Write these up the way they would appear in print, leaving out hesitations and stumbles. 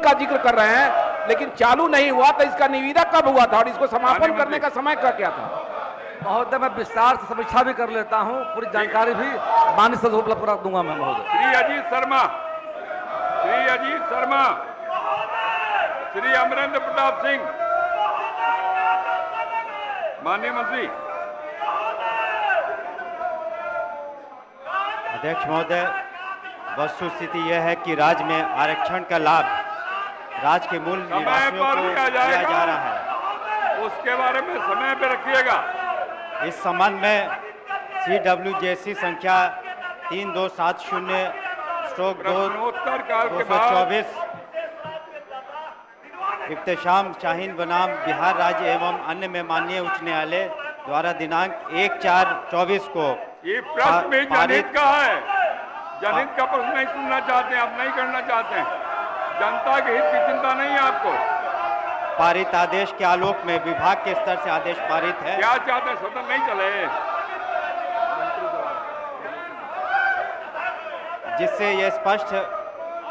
का जिक्र कर रहे हैं, लेकिन चालू नहीं हुआ तो इसका निविदा कब हुआ था और इसको समापन करने का समय क्या था? महोदय, मैं विस्तार से समीक्षा भी कर लेता हूं, पूरी जानकारी भी माननीय सदस्य को उपलब्ध दूंगा मैं महोदय। श्री अजीत शर्मा, श्री अमरेंद्र प्रताप सिंह, माननीय मंत्री। अध्यक्ष महोदय, वस्तुस्थिति यह है कि राज्य में आरक्षण का लाभ राज्य के मूल निवासियों को दिया जा रहा है, उसके बारे में समय पे रखिएगा। इस संबंध में CWJC संख्या 3270/2/224 इब्तिशाम शाहीन बनाम बिहार राज्य एवं अन्य में माननीय उच्च न्यायालय द्वारा दिनांक 1/4/24 को ये प्रश्न भी जनहित का है। जनहित का प्रश्न नहीं सुनना चाहते हैं, आप नहीं करना चाहते हैं। जनता के हित की चिंता नहीं है आपको। पारित आदेश के आलोक में विभाग के स्तर से आदेश पारित है। क्या चाहते हैं? सदन नहीं चले, जिससे यह स्पष्ट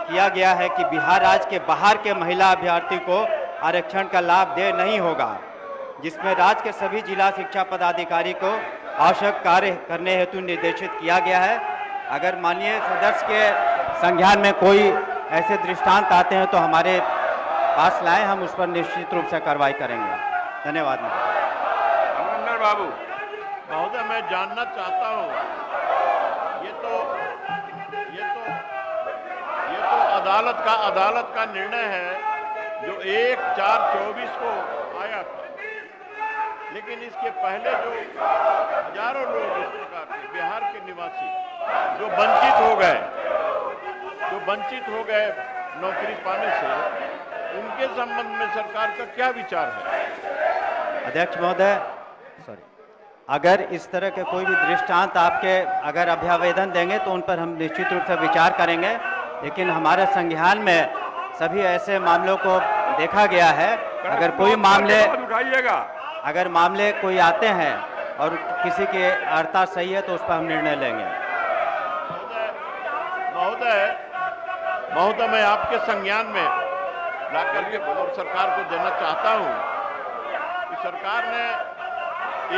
किया गया है कि बिहार राज्य के बाहर के महिला अभ्यर्थी को आरक्षण का लाभ दे नहीं होगा, जिसमें राज्य के सभी जिला शिक्षा पदाधिकारी को आवश्यक कार्य करने हेतु निर्देशित किया गया है। अगर माननीय सदस्य के संज्ञान में कोई ऐसे दृष्टांत आते हैं तो हमारे पास लाएं, हम उस पर निश्चित रूप से कार्रवाई करेंगे। धन्यवाद। अमरिंदर बाबू। महोदय, मैं जानना चाहता हूं, ये तो अदालत का निर्णय है जो 1/4/24 को आया था, लेकिन इसके पहले जो हजारों लोग इस प्रकार के बिहार के निवासी जो वंचित हो गए नौकरी पाने से, उनके संबंध में सरकार का क्या विचार है? अध्यक्ष महोदय, अगर इस तरह के कोई भी दृष्टांत आपके अगर अभ्यावेदन देंगे तो उन पर हम निश्चित रूप से विचार करेंगे, लेकिन हमारे संज्ञान में सभी ऐसे मामलों को देखा गया है। अगर कोई मामले अगर मामले कोई आते हैं और किसी की अर्हता सही है तो उस पर हम निर्णय लेंगे। महोदय, मैं आपके संज्ञान में लाकर के और सरकार को देना चाहता हूं कि सरकार ने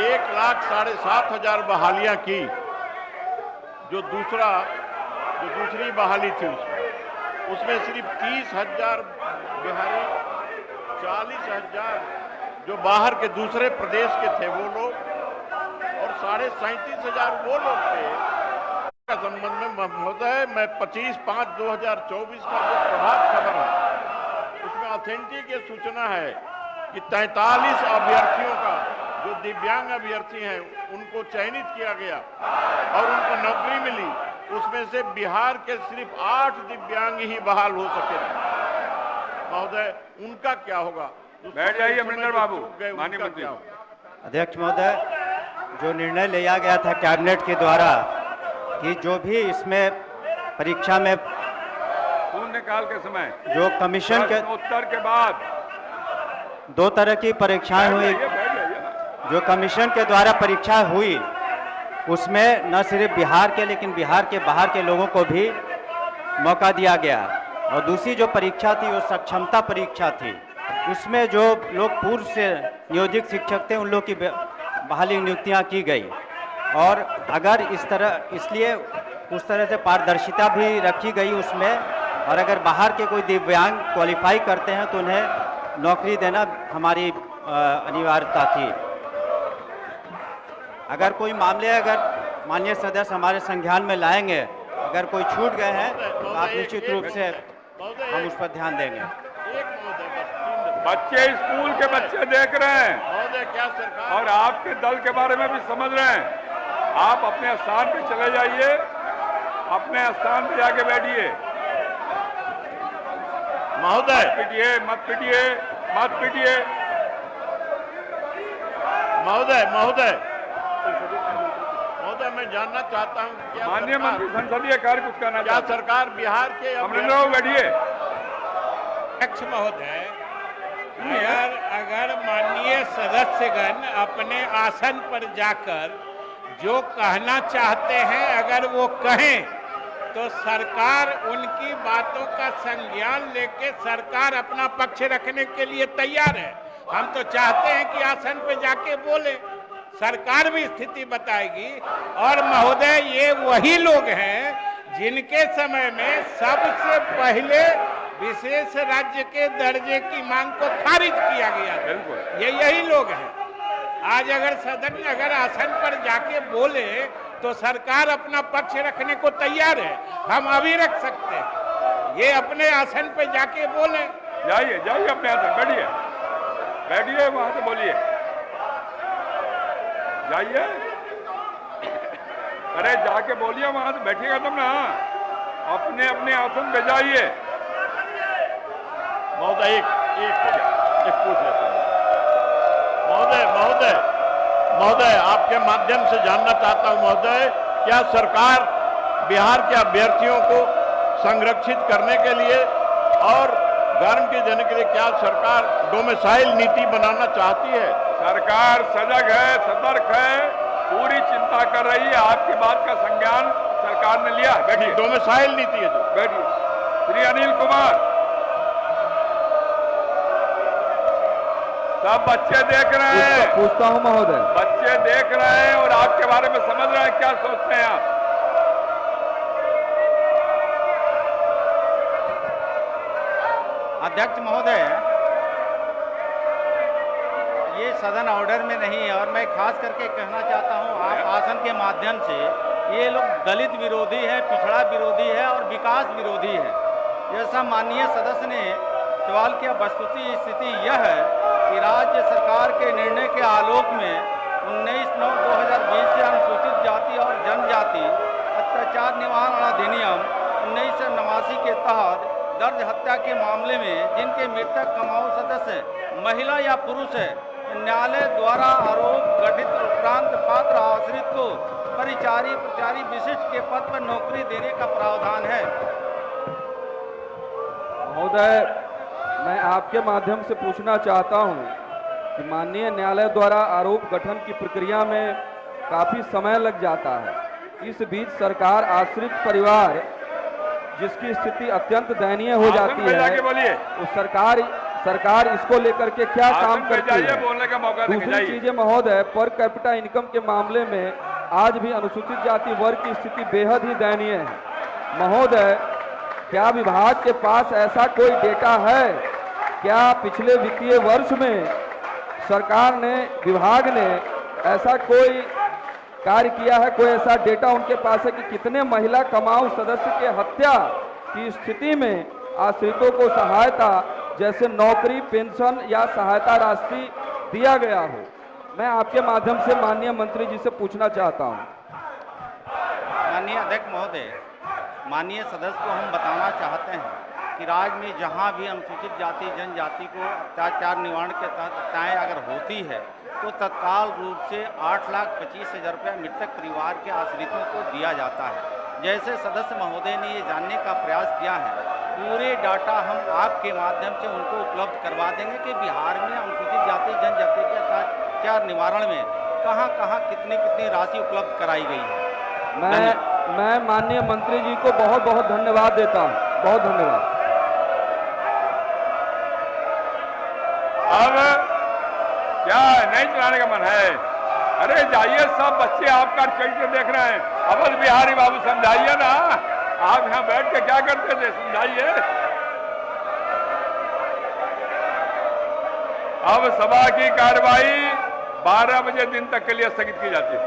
1,07,500 बहालियां की। जो दूसरी बहाली थी उसमें सिर्फ 30,000 बिहारी, 40,000 जो बाहर के दूसरे प्रदेश के थे वो लोग, और 37,500 वो लोग थे। का संबंध में महोदय, मैं 25/5/2024 का जो प्रभात खबर है उसमें ऑथेंटिक ये सूचना है कि 43 अभ्यर्थियों का जो दिव्यांग अभ्यर्थी हैं उनको चयनित किया गया और उनको नौकरी मिली। उसमें से बिहार के सिर्फ 8 दिव्यांग ही बहाल हो सके। महोदय, उनका क्या होगा? बैठ जाइए अमरिंदर बाबू। माननीय मंत्री। अध्यक्ष महोदय, जो निर्णय लिया गया था कैबिनेट के द्वारा कि जो भी इसमें परीक्षा में शून्यकाल के समय जो कमीशन के उत्तर के बाद 2 तरह की परीक्षाएं हुई, जो कमीशन के द्वारा परीक्षा हुई उसमें न सिर्फ बिहार के लेकिन बिहार के बाहर के लोगों को भी मौका दिया गया। और दूसरी जो परीक्षा थी वो सक्षमता परीक्षा थी। उसमें जो लोग पूर्व से नियोजित शिक्षक थे उन लोग की बहाली नियुक्तियां की गई। और अगर इसलिए उस तरह से पारदर्शिता भी रखी गई उसमें, और अगर बाहर के कोई दिव्यांग क्वालिफाई करते हैं तो उन्हें नौकरी देना हमारी अनिवार्यता थी। अगर कोई मामले माननीय सदस्य हमारे संज्ञान में लाएंगे, अगर कोई छूट गए हैं तो आप निश्चित रूप से हम उस पर ध्यान देंगे। बच्चे स्कूल के बच्चे देख रहे हैं और आपके दल के बारे में भी समझ रहे हैं। आप अपने स्थान पे चले जाइए, अपने स्थान पे जाके बैठिए। महोदय, मत पीटिए। महोदय, मैं जानना चाहता हूं क्या माननीय मंत्री संसदीय कार्य कुछ कहना क्या सरकार बिहार के बैठिए। अध्यक्ष महोदय, अगर माननीय सदस्यगण अपने आसन पर जाकर जो कहना चाहते हैं अगर वो कहें तो सरकार उनकी बातों का संज्ञान लेके सरकार अपना पक्ष रखने के लिए तैयार है। हम तो चाहते हैं कि आसन पे जाके बोले, सरकार भी स्थिति बताएगी। और महोदय, ये वही लोग हैं जिनके समय में सबसे पहले विशेष राज्य के दर्जे की मांग को खारिज किया गया था। बिल्कुल, ये यही लोग हैं। आज अगर सदन में अगर आसन पर जाके बोले तो सरकार अपना पक्ष रखने को तैयार है। हम अभी रख सकते हैं, ये अपने आसन पे जाके बोले। जाइए जाइए अपने आसन, बैठिए बैठिए, वहां से बोलिए, जाइए। अरे जाके बोलिए, वहां से बैठिएगा तुम ना, अपने अपने आसन पे जाइए। महोदय एक पूछ लेता हूं। महोदय आपके माध्यम से जानना चाहता हूं महोदय, क्या सरकार बिहार के अभ्यर्थियों को संरक्षित करने के लिए और गारंटी देने के लिए क्या सरकार डोमिसाइल नीति बनाना चाहती है? सरकार सजग है, सतर्क है, पूरी चिंता कर रही है। आपकी बात का संज्ञान सरकार ने लिया। बैठिए, डोमिसाइल नीति है जो। बैठिए। श्री अनिल कुमार, सब बच्चे देख रहे हैं, पूछता हूं महोदय। बच्चे देख रहे हैं और आपके बारे में समझ रहे हैं, क्या सोचते हैं आप? अध्यक्ष महोदय, ये सदन ऑर्डर में नहीं है और मैं खास करके कहना चाहता हूं आप आसन के माध्यम से, ये लोग दलित विरोधी है, पिछड़ा विरोधी है और विकास विरोधी है। जैसा माननीय सदस्य ने सवाल किया, वस्तुतः स्थिति यह है कि राज्य सरकार के निर्णय के आलोक में 19/9/2020 से अनुसूचित जाति और जनजाति अत्याचार निवारण अधिनियम 1989 के तहत दर्ज हत्या के मामले में जिनके मृतक कमाऊ सदस्य महिला या पुरुष है, न्यायालय द्वारा आरोप गठित उपरांत पात्र आश्रित को परिचारी प्रचारी विशिष्ट के पद पर नौकरी देने का प्रावधान है। महोदय, मैं आपके माध्यम से पूछना चाहता हूं कि माननीय न्यायालय द्वारा आरोप गठन की प्रक्रिया में काफी समय लग जाता है। इस बीच सरकार आश्रित परिवार जिसकी स्थिति अत्यंत दयनीय हो जाती है, उस सरकार इसको लेकर के क्या काम करती है? बोलने का मौका दूसरी चीजें महोदय, पर कैपिटा इनकम के मामले में आज भी अनुसूचित जाति वर्ग की स्थिति बेहद ही दयनीय है। महोदय, क्या विभाग के पास ऐसा कोई डेटा है? क्या पिछले वित्तीय वर्ष में सरकार ने, विभाग ने ऐसा कोई कार्य किया है? कोई ऐसा डेटा उनके पास है कि कितने महिला कमाऊ सदस्य के हत्या की स्थिति में आश्रितों को सहायता जैसे नौकरी, पेंशन या सहायता राशि दिया गया हो? मैं आपके माध्यम से माननीय मंत्री जी से पूछना चाहता हूं। माननीय अध्यक्ष महोदय, माननीय सदस्य को हम बताना चाहते हैं कि राज्य में जहां भी अनुसूचित जाति जनजाति को अत्याचार निवारण के तहत हत्याएं अगर होती है तो तत्काल रूप से 8,25,000 रुपया मृतक परिवार के आश्रितों को दिया जाता है। जैसे सदस्य महोदय ने ये जानने का प्रयास किया है, पूरे डाटा हम आपके माध्यम से उनको उपलब्ध करवा देंगे कि बिहार में अनुसूचित जाति जनजाति के अत्याचार निवारण में कहां कितनी राशि उपलब्ध कराई गई है। मैं माननीय मंत्री जी को बहुत बहुत धन्यवाद देता हूं। बहुत धन्यवाद। अब क्या नहीं चलाने का मन है? अरे जाइए, सब बच्चे आपका चरित्र देख रहे हैं। अवध बिहारी बाबू समझाइए ना, आप यहाँ बैठ के क्या करते थे, समझाइए। अब सभा की कार्रवाई 12 बजे दिन तक के लिए स्थगित की जाती है।